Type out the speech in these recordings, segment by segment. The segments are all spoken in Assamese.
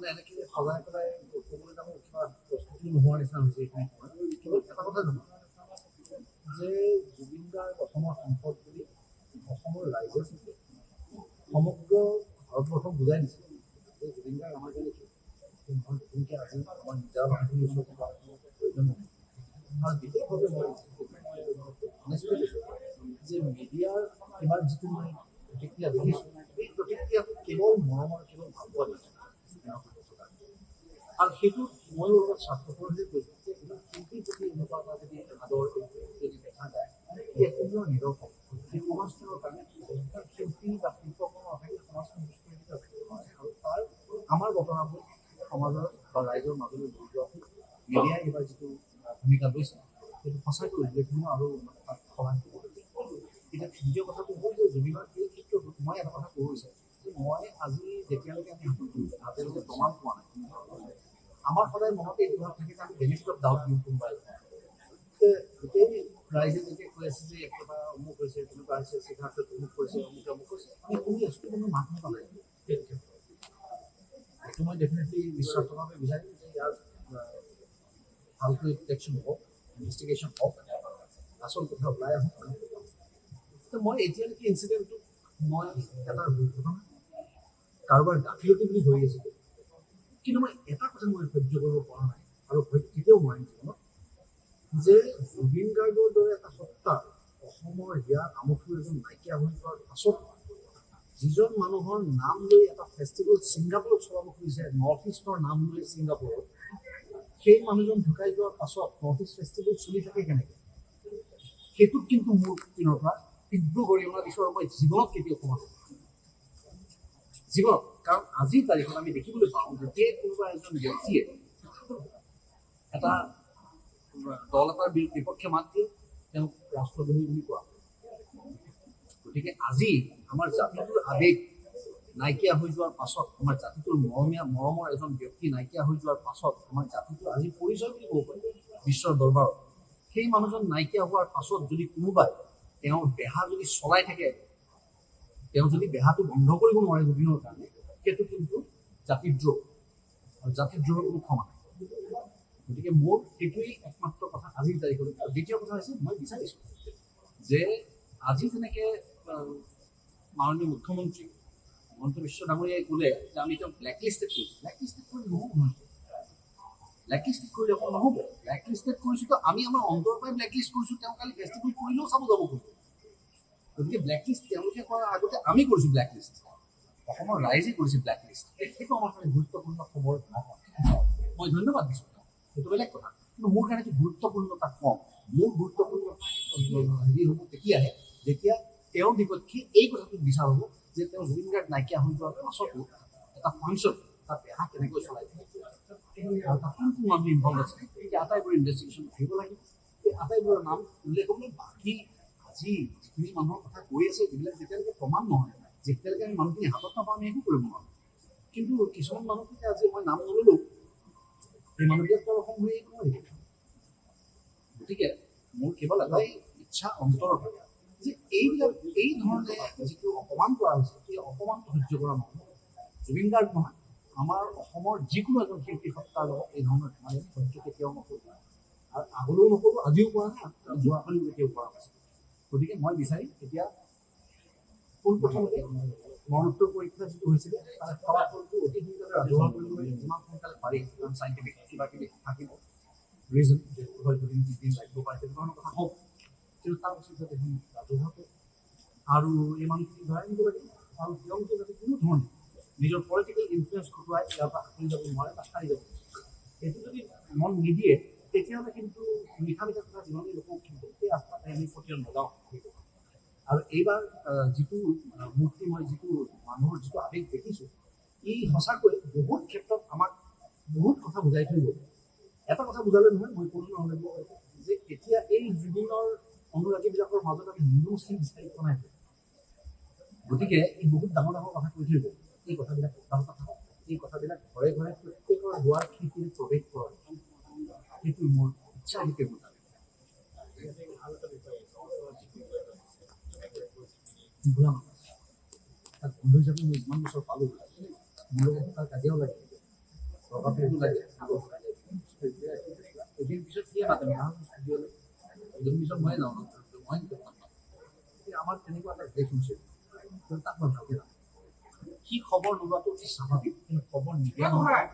মানে এনেকৈ সজাই পেলাই ক'বলৈ যাওঁ কিবা প্ৰস্তুতি নোহোৱাৰ নিচিনা হৈছে এইখিনি সময়ত। কেৱল এটা কথা জানো যে জুবিন গাৰ্গ অসমৰ সম্পদ বুলি অসমৰ ৰাইজে সমগ্ৰ ভাৰতবৰ্ষক বুজাই দিছে যে জুবিন গাৰ্গ আমাৰ কাৰণে নতুনকৈ আজি আমাৰ নিজা মানুহখিনিৰ ওচৰত প্ৰয়োজন নহয়। আৰু বিশেষভাৱে মই যে মিডিয়াৰ এবাৰ যিটো মই প্ৰতিক্ৰিয়া দেখিছোঁ এই প্ৰতিক্ৰিয়াটো কেৱল মৰমৰ কেৱল ভাল পোৱা নাই। আৰু সেইটো ময়ো অলপ স্বাৰ্থপৰহে কৈছোঁ যে শিল্পীৰ প্ৰতি এনেকুৱা এটা যদি আদৰ যদি দেখা যায় এইসমূহৰ নিৰৰ্থক সেই সমাজখনৰ কাৰণে শিল্পী বা শিল্পকৰ্ম নাথাকিলে সমাজখন বিস্ফোৰিত হয়। আৰু তাৰ আমাৰ ঘটনাবোৰ সমাজৰ বা ৰাইজৰ মাজলৈ লৈ যোৱাটো মিডিয়াই এইবাৰ যিটো ভূমিকা লৈছে সেইটো সঁচাকৈ উল্লেখনীয় আৰু তাত সহায় কৰিব। এতিয়া দ্বিতীয় কথাটো হ'ল যে জুবিনৰ এই ক্ষেত্ৰত মই এটা কথা ক'ব বিচাৰিছোঁ যে মই আজি যেতিয়ালৈকে আমি হাতেলৈকে প্ৰমাণ পোৱা নাই আমাৰ সদায় মনতে এইটো ভাৱ থাকে যে আমি বেনিফিট ডাউট দিওঁ কোনোবাই গোটেই ৰাইজে যেতিয়া কৈ আছে যে একেবাৰে অমুক হৈছে তেনেকুৱা হৈছে সিদ্ধাৰ্থ অমুক কৰিছে অমুক অমুক কৰিছে আমি শুনি আছোঁ কিন্তু মাত নাপালে সেইটো ক্ষেত্ৰত এইটো মই ডেফিনেটলি নিস্বাৰ্থভাৱে বিচাৰিম যে ইয়াৰ ভালকৈ ডিটেকশ্যন হওক ইনভেষ্টিগেশ্যন হওক আচল কথা ওলাই আহক। মই এতিয়ালৈকে ইনচিডেণ্টটো মই এটা দুৰ্ঘটনা কাৰোবাৰ গাফিলতি বুলি ধৰি আছিলোঁ কিন্তু মই এটা কথা মই সহ্য কৰিব পৰা নাই আৰু কেতিয়াও নোৱাৰিম জীৱনত যে জুবিন গাৰ্গৰ দৰে এটা সত্তা অসমৰ ইয়াৰ আমঠু এজন নাইকিয়া হৈ যোৱাৰ পাছত যিজন মানুহৰ নাম লৈ এটা ফেষ্টিভেল ছিংগাপুৰত চলাব খুজিছে নৰ্থ ইষ্টৰ নাম লৈ ছিংগাপুৰত সেই মানুহজন ঢুকাই যোৱাৰ পাছত নৰ্থ ইষ্ট ফেষ্টিভেল চলি থাকে কেনেকৈ সেইটোত কিন্তু মোৰ পিনৰ পৰা তীব্ৰ গৰিহণা দিছোঁ আৰু মই জীৱনত কেতিয়াও সমাজ জীৱনত কাৰণ আজিৰ তাৰিখত আমি দেখিবলৈ পাওঁ যে কোনোবা এজন ব্যক্তিয়ে এটা দল এটাৰ বিপক্ষে মাত দিয়ে তেওঁক ৰাষ্ট্ৰদ্ৰোহী বুলি কোৱা হয়। গতিকে আজি আমাৰ জাতিটোৰ আৱেগ নাইকিয়া হৈ যোৱাৰ পাছত আমাৰ জাতিটোৰ মৰমৰ এজন ব্যক্তি নাইকিয়া হৈ যোৱাৰ পাছত আমাৰ জাতিটোৰ আজি পৰিচয় বুলি ক'ব পাৰি বিশ্বৰ দৰবাৰত সেই মানুহজন নাইকিয়া হোৱাৰ পাছত যদি কোনোবাই তেওঁৰ বেহা যদি চলাই থাকে তেওঁ যদি বেহাটো বন্ধ কৰিব নোৱাৰে জুবিনৰ কাৰণে সেইটো কিন্তু জাতিদ্ৰোহ আৰু জাতিদ্ৰোহৰ কোনো ক্ষমা নাই। গতিকে মোৰ সেইটোৱেই একমাত্ৰ কথা আজিৰ তাৰিখত। দ্বিতীয় কথা হৈছে মই বিচাৰিছোঁ যে আজি যেনেকৈ মাননীয় মুখ্যমন্ত্ৰী হিমন্ত বিশ্ব ডাঙৰীয়াই ক'লে যে আমি তেওঁক ব্লেকলিষ্টেড কৰিছোঁ ব্লেকলিষ্টেড কৰি নহ'ব নহয় ব্লেকলিষ্টেড কৰিলে অকল নহ'ব ব্লেকলিষ্টেড কৰিছোঁতো আমি আমাৰ অন্তৰৰ পৰাই ব্লেকলিষ্ট কৰিছোঁ তেওঁ কালি ফেষ্টিভেল কৰিলেও চাব যাব খুজিব। গতিকে ব্লেকলিষ্ট তেওঁলোকে কৰাৰ আগতে আমি কৰিছোঁ ব্লেকলিষ্ট অসমৰ ৰাইজে কৰিছে ব্লেকলিষ্ট সেইটো আমাৰ কাৰণে গুৰুত্বপূৰ্ণ খবৰ নহয়। মই ধন্যবাদ দিছোঁ সেইটো বেলেগ কথা কিন্তু মোৰ কাৰণে গুৰুত্বপূৰ্ণতা কম মোৰ গুৰুত্বপূৰ্ণ হেৰি হ'ব তেতিয়াহে যেতিয়া তেওঁৰ বিপক্ষে এই কথাটো বিচাৰ হ'ব যে তেওঁ জুবিন গাৰ্গ নাইকিয়া হৈ যোৱাৰ পাছতো এটা ফাংচন এটা বেহা কেনেকৈ চলাই থাকে আৰু তাত কোনটো মানুহ ইনভল্ভ আছে এই আটাইবোৰ ইনভেষ্টিগেশ্যন আহিব লাগিব এই আটাইবোৰৰ নাম উল্লেখ কৰিবলৈ বাকী আজি যিখিনি মানুহৰ কথা কৈ আছে এইবিলাক যেতিয়ালৈকে প্ৰমাণ নহয় যেতিয়ালৈকে আমি মানুহখিনি হাতত নাপাওঁ আমি একো কৰিব নোৱাৰোঁ। কিন্তু কিছুমান মানুহখিনি আজি মই নাম নল'লোঁ সেই মানুহবিলাকৰ অসমলৈ নোৱাৰিব। গতিকে মোৰ কেৱল এটাই ইচ্ছা অন্তৰৰ পৰা যে এইবিলাক এই ধৰণে যিটো অপমান কৰা হৈছে সেই অপমানটো সহ্য কৰা নহয় জুবিন গাৰ্গ নহয় আমাৰ অসমৰ যিকোনো এজন শিল্পী সত্তাৰ লগত এই ধৰণৰ ধেমালি সহ্য কেতিয়াও নকৰোঁ আৰু আগলৈও নকৰোঁ আজিও কৰা নাই যোৱাকালিও কেতিয়াও কৰা নাছিল। গতিকে মই বিচাৰিম এতিয়া পোনপ্ৰথমতে মৰণোত্তৰ পৰীক্ষা যিটো হৈছিলে তাৰ ফলাফলটো অতি সোনকালে ৰাজহুৱা কৰিবলৈ যিমান সোনকালে পাৰি কাৰণ চাইণ্টিফিক কিবা কিবি থাকিব ৰিজন হয়তো দিন লাগিব পাৰে সেইটো ধৰণৰ কথা হওক কিন্তু তাৰ পিছত যাতে ৰাজহুৱাকৈ আৰু এই মানুহখিনি ধৰাই নিব লাগে আৰু তেওঁলোকে যাতে কোনো ধৰণে নিজৰ পলিটিকেল ইনফ্লুৱেঞ্চ ঘটোৱাই ইয়াৰ পৰা আঁতৰি যাব নোৱাৰে বা সাৰি যাব সেইটো যদি মন নিদিয়ে তেতিয়াহ'লে কিন্তু মিঠা মিঠা কথা যিমানেই লোকক কিন্তু সেই ৰাস্তাতে আমি পঠিয়াল নাযাওঁ। আৰু এইবাৰ যিটো মূৰ্তি মই যিটো মানুহৰ যিটো আৱেগ দেখিছোঁ ই সঁচাকৈ বহুত ক্ষেত্ৰত আমাক বহুত কথা বুজাই থৈ গ'ল। এটা কথা বুজালে নহয় মই ক'লো নহ'লে যে এতিয়া এই জুবিনৰ অনুৰাগীবিলাকৰ মাজত আমি হিন্দু মুছলিম বিচাৰি পোৱা নাই। গতিকে ই বহুত ডাঙৰ ডাঙৰ কথা কৈ থৈ গ'ল এই কথাবিলাক অব্যাহত থাকক এই কথাবিলাক ঘৰে ঘৰে প্ৰত্যেকৰ দুৱাৰ খিৰিকীৰে প্ৰৱেশ কৰা সেইটো মোৰ ইচ্ছা সেইটোৱে মোৰ বুঢ়া মানুহ তাক বন্ধু হিচাপে মই ইমান বছৰ পালোঁ মোৰ লগত তাৰ কাজিয়াও লাগে প্ৰভাৱটো লাগে এদিন পিছত সিয়ে মাতে ষ্টুডিঅ'লৈ এদিন পিছত ময়ে যাওঁ মই আমাৰ তেনেকুৱা এটা ৰিলেশ্যনশ্বিপ কিন্তু তাক মই ভালকৈ জানো সি খবৰ নোলোৱাটো অতি স্বাভাৱিক কিন্তু খবৰ নিদিয়া নহয়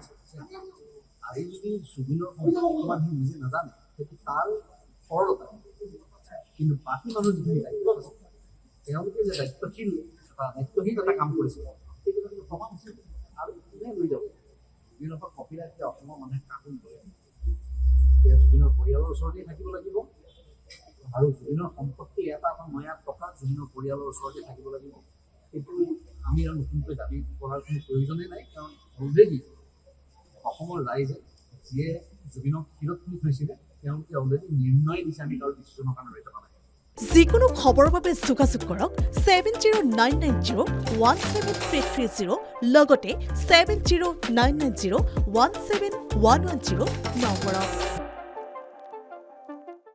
আজি যদি জুবিনৰ সম্পৰ্কে কিমান সি নিজে নাজানে সেইটো তাৰ সৰলতা কিন্তু বাকী মানুহ যিখিনি দায়িত্ব আছে তেওঁলোকে যে দায়িত্বশীল দায়িত্বহীন এটা কাম কৰিছে সেইটো কিন্তু প্ৰমাণ আছিল আৰু কোনে লৈ যাব জুবিনৰ পৰা কপিৰাইট এতিয়া অসমৰ মানুহে কাকো নলয় এতিয়া জুবিনৰ পৰিয়ালৰ ওচৰতে থাকিব লাগিব আৰু জুবিনৰ সম্পত্তি এটা নয়া টকা জুবিনৰ পৰিয়ালৰ ওচৰতে থাকিব লাগিব সেইটো আমি আৰু নতুনকৈ দাবী কৰাৰ কোনো প্ৰয়োজনেই নাই কাৰণ অলৰেডি অসমৰ ৰাইজে যিয়ে জুবিনক শিৰত তুলি থৈছিলে তেওঁলোকে অলৰেডি নিৰ্ণয় দিছে আমি কাৰো ডিচিশ্যনৰ কাৰণে ৰৈ থকা নাই যিকোনো খবৰৰ বাবে যোগাযোগ কৰক 7099017330 লগতে 7099017110 নম্বৰত।